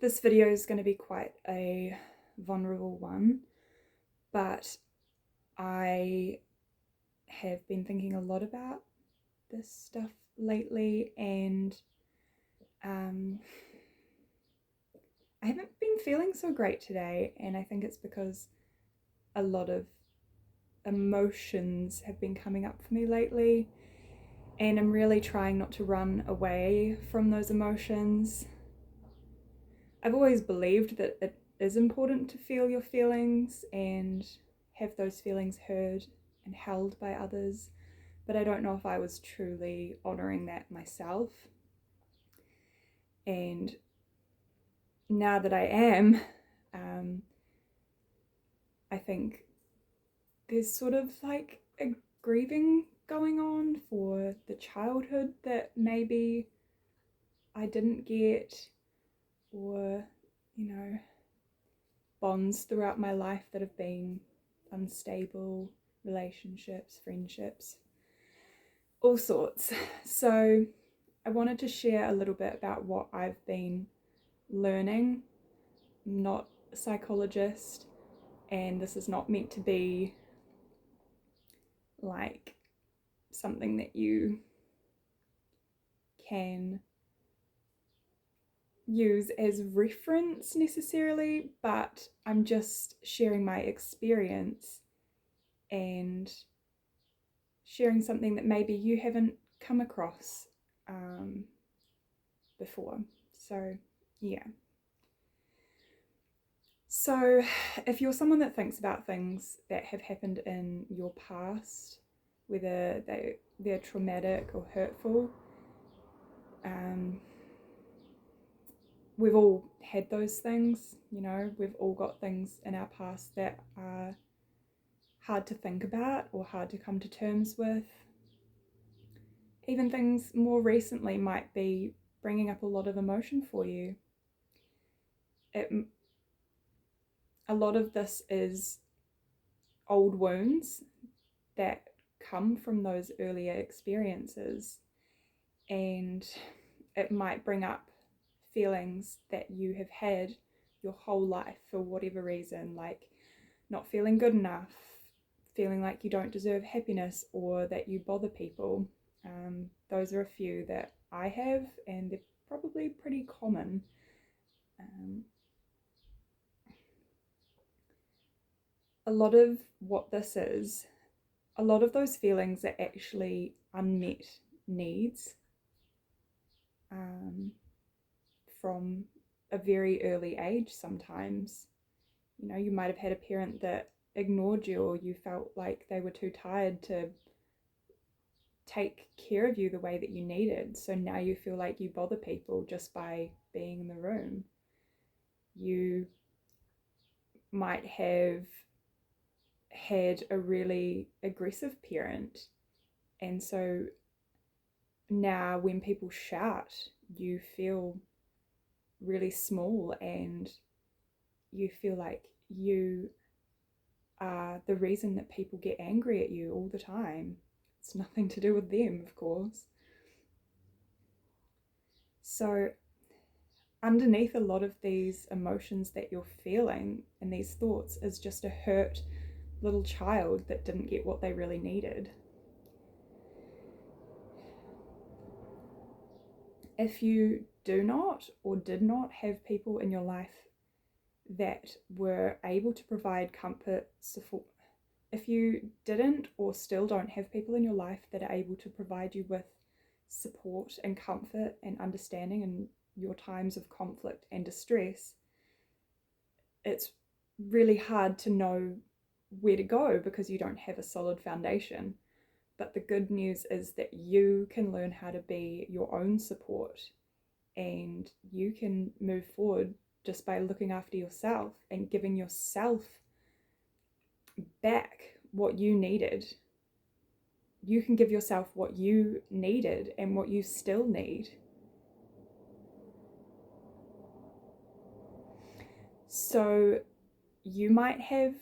This video is going to be quite a vulnerable one, but I have been thinking a lot about this stuff lately, and I haven't been feeling so great today, and I think it's because a lot of emotions have been coming up for me lately, and I'm really trying not to run away from those emotions. I've always believed that it is important to feel your feelings and have those feelings heard and held by others, but I don't know if I was truly honouring that myself. And now that I am, I think there's sort of like a grieving going on for the childhood that maybe I didn't get, or, bonds throughout my life that have been unstable, relationships, friendships, all sorts. So I wanted to share a little bit about what I've been learning. I'm not a psychologist, and this is not meant to be like something that you can use as reference necessarily, but I'm just sharing my experience and sharing something that maybe you haven't come across before. So yeah. So if you're someone that thinks about things that have happened in your past, whether they're traumatic or hurtful, we've all had those things, we've all got things in our past that are hard to think about or hard to come to terms with. Even things more recently might be bringing up a lot of emotion for you. A lot of this is old wounds that come from those earlier experiences, and it might bring up feelings that you have had your whole life for whatever reason, like not feeling good enough, feeling like you don't deserve happiness, or that you bother people. Those are a few that I have, and they're probably pretty common. A lot of what this is, a lot of those feelings are actually unmet needs from a very early age sometimes. You might have had a parent that ignored you, or you felt like they were too tired to take care of you the way that you needed. So now you feel like you bother people just by being in the room. You might have had a really aggressive parent, and so now when people shout, you feel really small, and you feel like you are the reason that people get angry at you all the time. It's nothing to do with them, of course. So underneath a lot of these emotions that you're feeling and these thoughts is just a hurt little child that didn't get what they really needed. If you do not or did not have people in your life that were able to provide comfort, support, if you didn't or still don't have people in your life that are able to provide you with support and comfort and understanding in your times of conflict and distress, it's really hard to know where to go because you don't have a solid foundation. But the good news is that you can learn how to be your own support, and you can move forward just by looking after yourself and giving yourself back what you needed. You can give yourself what you needed and what you still need. So you might have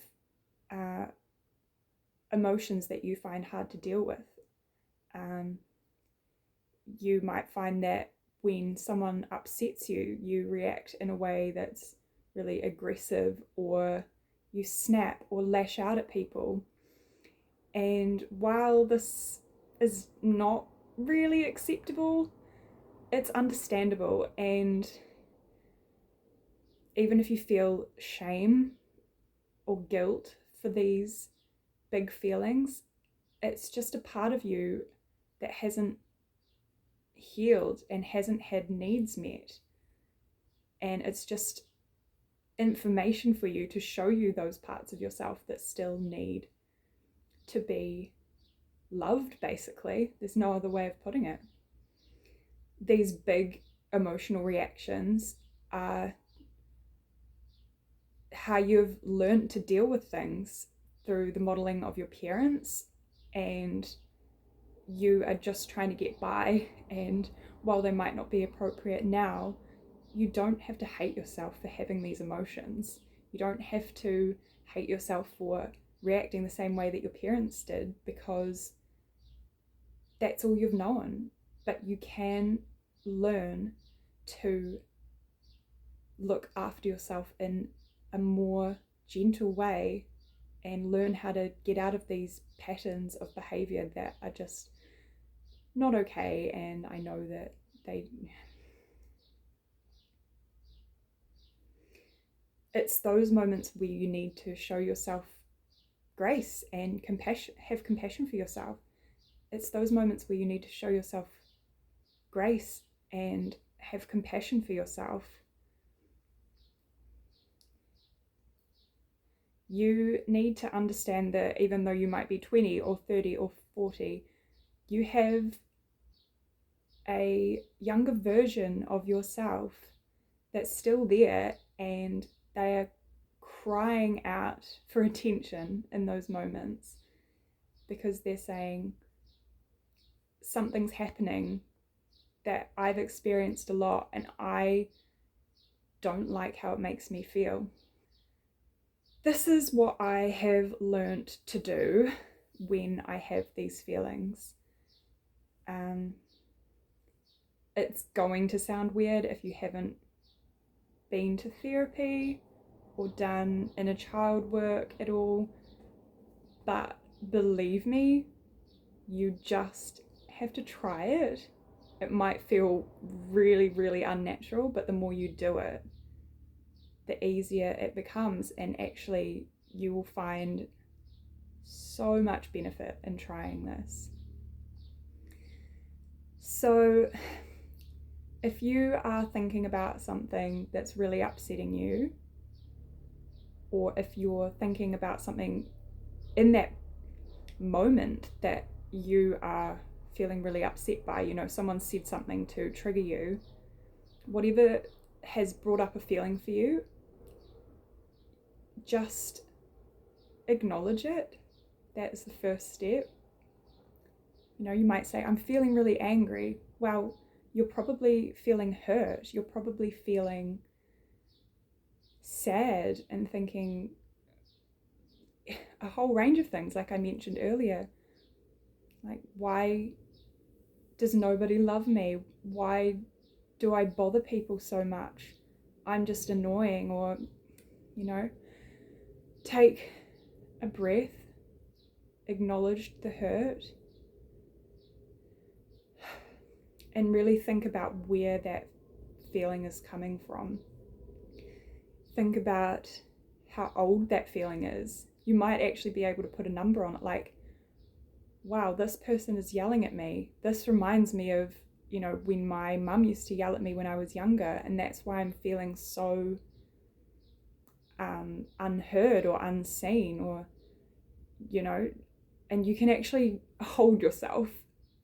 emotions that you find hard to deal with. You might find that when someone upsets you, you react in a way that's really aggressive, or you snap or lash out at people. And while this is not really acceptable, it's understandable. And even if you feel shame or guilt for these big feelings, it's just a part of you that hasn't healed and hasn't had needs met. And it's just information for you to show you those parts of yourself that still need to be loved, basically. There's no other way of putting it. These big emotional reactions are how you've learned to deal with things through the modeling of your parents, and you are just trying to get by. And while they might not be appropriate now, you don't have to hate yourself for having these emotions. You don't have to hate yourself for reacting the same way that your parents did, because that's all you've known. But you can learn to look after yourself in a more gentle way and learn how to get out of these patterns of behavior that are just not okay. And I know that it's those moments where you need to show yourself grace and compassion, have compassion for yourself. It's those moments where you need to show yourself grace and have compassion for yourself. You need to understand that even though you might be 20 or 30 or 40, you have a younger version of yourself that's still there, and they are crying out for attention in those moments, because they're saying, something's happening that I've experienced a lot and I don't like how it makes me feel. This is what I have learnt to do when I have these feelings. It's going to sound weird if you haven't been to therapy or done inner child work at all, but believe me, you just have to try it. It might feel really, really unnatural, but the more you do it, the easier it becomes. And actually, you will find so much benefit in trying this. So, if you are thinking about something that's really upsetting you, or if you're thinking about something in that moment that you are feeling really upset by, someone said something to trigger you, whatever has brought up a feeling for you, just acknowledge it. That is the first step. You might say, I'm feeling really angry. Well, you're probably feeling hurt. You're probably feeling sad and thinking a whole range of things, like I mentioned earlier. Like, why does nobody love me? Why do I bother people so much? I'm just annoying. Or, take a breath, acknowledge the hurt, and really think about where that feeling is coming from. Think about how old that feeling is. You might actually be able to put a number on it, like, wow, this person is yelling at me. This reminds me of, when my mum used to yell at me when I was younger, and that's why I'm feeling so unheard or unseen, or, and you can actually hold yourself.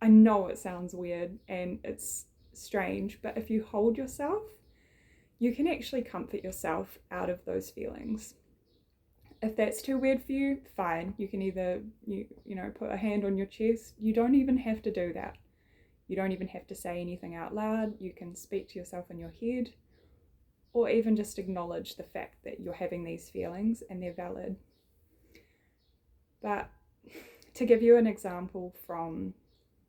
I know it sounds weird and it's strange, but if you hold yourself, you can actually comfort yourself out of those feelings. If that's too weird for you, fine. You can either, put a hand on your chest. You don't even have to do that. You don't even have to say anything out loud. You can speak to yourself in your head, or even just acknowledge the fact that you're having these feelings and they're valid. But to give you an example from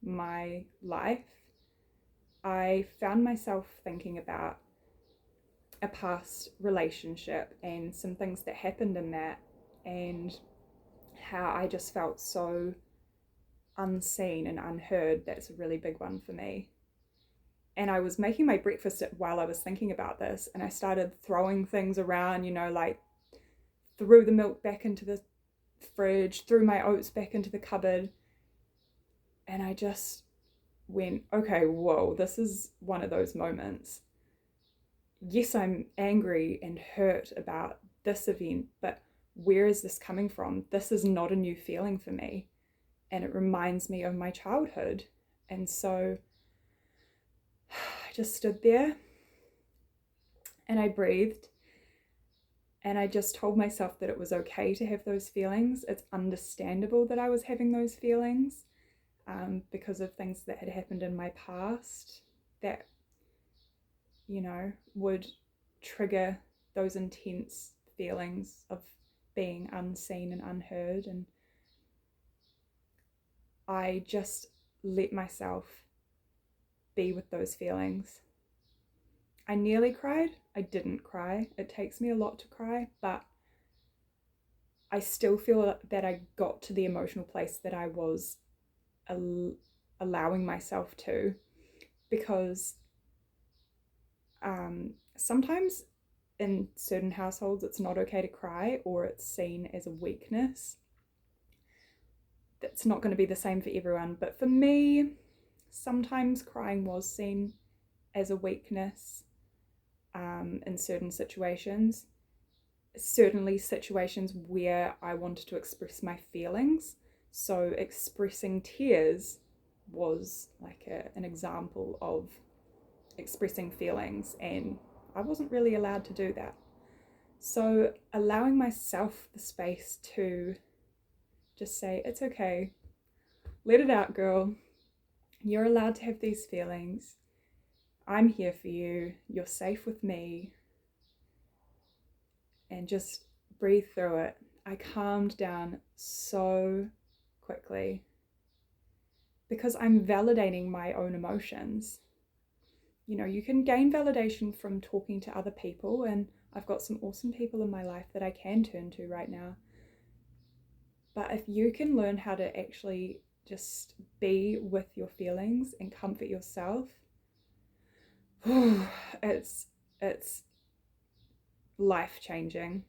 my life, I found myself thinking about a past relationship and some things that happened in that, and how I just felt so unseen and unheard. That's a really big one for me. And I was making my breakfast while I was thinking about this, and I started throwing things around, like threw the milk back into the fridge, threw my oats back into the cupboard, and I just went, okay, whoa, this is one of those moments. Yes, I'm angry and hurt about this event, but where is this coming from? This is not a new feeling for me, and it reminds me of my childhood. And so I just stood there and I breathed, and I just told myself that it was okay to have those feelings. It's understandable that I was having those feelings because of things that had happened in my past that, would trigger those intense feelings of being unseen and unheard. And I just let myself be with those feelings. I nearly cried. I didn't cry. It takes me a lot to cry, but I still feel that I got to the emotional place that I was allowing myself to, because sometimes in certain households it's not okay to cry, or it's seen as a weakness. That's not going to be the same for everyone, but for me, sometimes crying was seen as a weakness in certain situations. Certainly situations where I wanted to express my feelings. So expressing tears was like an example of expressing feelings, and I wasn't really allowed to do that. So allowing myself the space to just say, it's okay, let it out, girl. You're allowed to have these feelings. I'm here for you. You're safe with me. And just breathe through it. I calmed down so quickly because I'm validating my own emotions. You can gain validation from talking to other people, and I've got some awesome people in my life that I can turn to right now. But if you can learn how to actually just be with your feelings and comfort yourself, it's life-changing,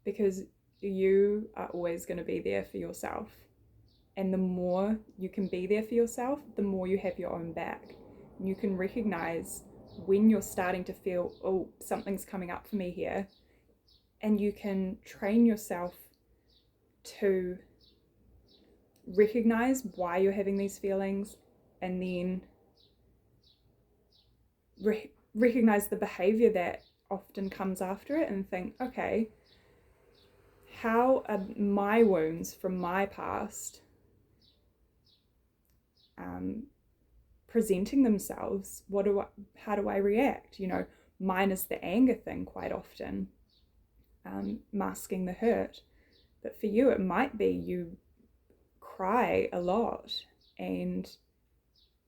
because you are always going to be there for yourself. And the more you can be there for yourself, the more you have your own back. You can recognize when you're starting to feel, oh, something's coming up for me here. And you can train yourself to recognize why you're having these feelings, and then recognize the behavior that often comes after it, and think, okay, how are my wounds from my past presenting themselves? How do I react? Mine is the anger thing quite often, masking the hurt. But for you, it might be you cry a lot, and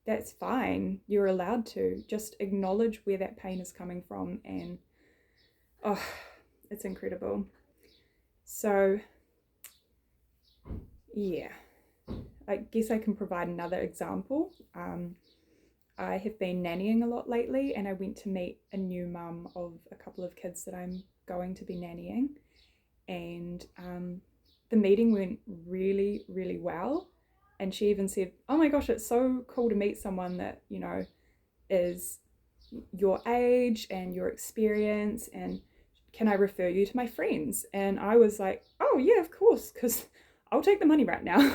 that's fine. You're allowed to just acknowledge where that pain is coming from, and it's incredible. So yeah, I guess I can provide another example. I have been nannying a lot lately, and I went to meet a new mum of a couple of kids that I'm going to be nannying, and the meeting went really, really well. And she even said, oh my gosh, it's so cool to meet someone that, is your age and your experience, and can I refer you to my friends? And I was like, oh yeah, of course, because I'll take the money right now.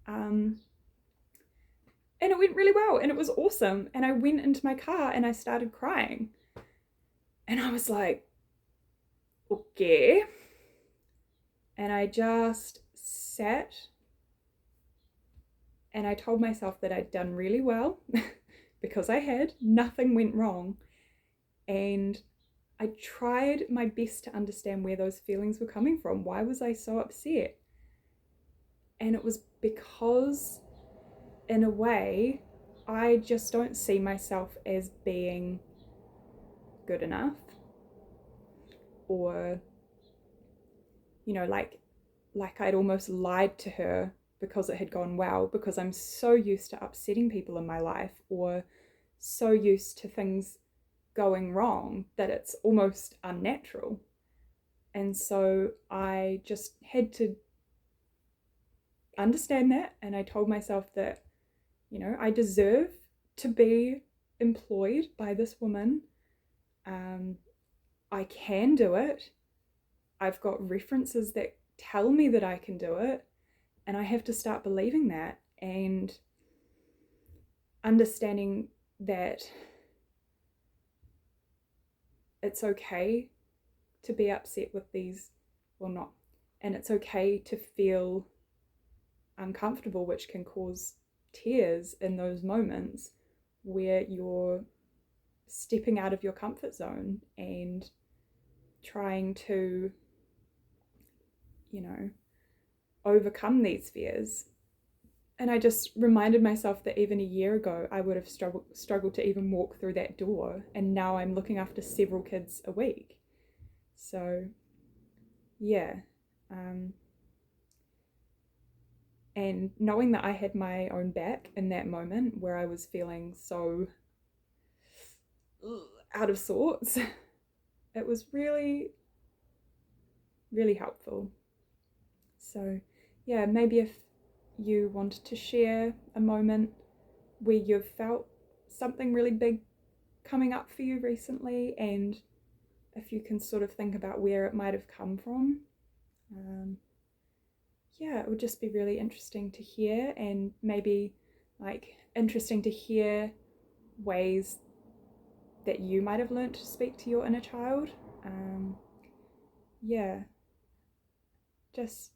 And it went really well, and it was awesome. And I went into my car and I started crying. And I was like, okay. And I just sat and I told myself that I'd done really well because I had. Nothing went wrong. And I tried my best to understand where those feelings were coming from. Why was I so upset? And it was because, in a way, I just don't see myself as being good enough, or, you know, like I'd almost lied to her because it had gone well, because I'm so used to upsetting people in my life, or so used to things going wrong, that it's almost unnatural. And so I just had to understand that, and I told myself that, you know, I deserve to be employed by this woman. um, I can do it. I've got references that tell me that I can do it, and I have to start believing that, and understanding that it's okay to be upset with these, well, not, and it's okay to feel uncomfortable, which can cause tears in those moments where you're stepping out of your comfort zone and trying to, you know, overcome these fears. And I just reminded myself that even a year ago, I would have struggled to even walk through that door. And now I'm looking after several kids a week. So, yeah. Um, and knowing that I had my own back in that moment where I was feeling so out of sorts, it was really, really helpful. So, yeah, maybe if you wanted to share a moment where you've felt something really big coming up for you recently, and if you can sort of think about where it might have come from, um, yeah, it would just be really interesting to hear, and maybe like interesting to hear ways that you might have learned to speak to your inner child. Yeah, just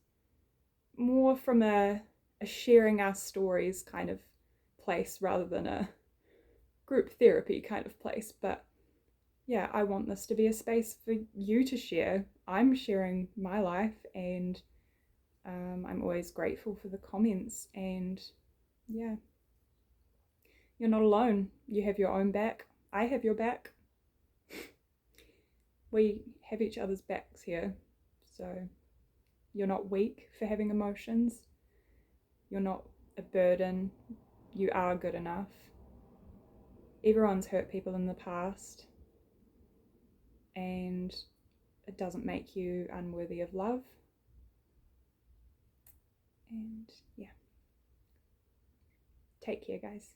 more from a sharing our stories kind of place rather than a group therapy kind of place. But yeah, I want this to be a space for you to share. I'm sharing my life, and I'm always grateful for the comments. And yeah, you're not alone. You have your own back. I have your back. We have each other's backs here. So you're not weak for having emotions. You're not a burden. You are good enough. Everyone's hurt people in the past, and it doesn't make you unworthy of love. And yeah, take care, guys.